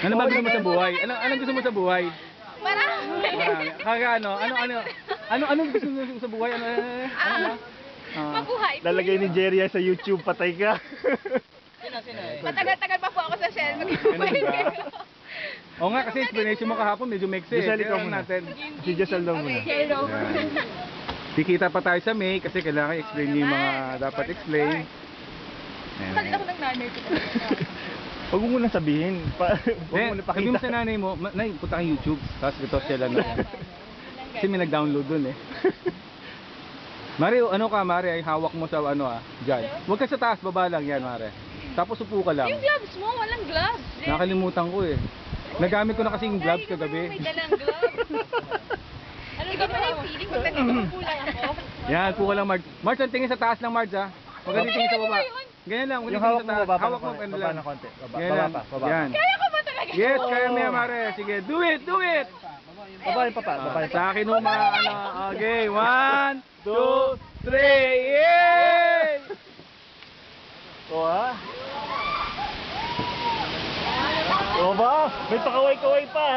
Ano ba gusto mo sa buhay? Anong gusto mo sa buhay? Marami. Kaya anong gusto mo sa buhay? Mabuhay. Lalagay ni Jerry yan sa YouTube, patay ka. Matagal-tagal pa po ako sa Shell. Ganun ba? Oo nga, kasi explanation mo kahapon medyo mekse. Giselle, ikaw Kaya muna. natin. Si Giselle daw muna. Hello. Kikita pa tayo sa May kasi kailangan explain niyo yung mga dapat explain. Salit ako ng nanay ko. Huwag mo muna sabihin. Huwag mo muna Sabi mo pakita. sa nanay mo, Nay, punta kang YouTube. Tapos ito siya lang. Kasi may nag-download dun eh. Mare, ano ka Mare, ay hawak mo sa ano dyan. Huwag ka sa taas, baba lang yan Mare. Tapos upo ka lang. Yung gloves mo, walang gloves. Nakalimutan ko eh. Nagamit ko na kasi yung gloves kagabi. May dalang gloves. Ano ka pala yung feeling pag nagpupulang ako? Yan, upo ka lang Marge. Marge, ang tingin sa taas lang Marge ha. Huwag ka tingin sa baba. Ganyan lang, huwag ka Yung tingin hawak sa mo, taas. baba Hawak mo, ng ano konti. lang. Baba ng konti. Ganyan Baba lang. pa, baba. Yan. Kaya ko ba talaga? Yes, kaya mo yan Mare. Sige, do it, do it. Baba yung papa, baba yung Sa akin mo mga ano. Okay, 1, 2, 3. Yay! O ha? O ba? May pakaway-kaway pa.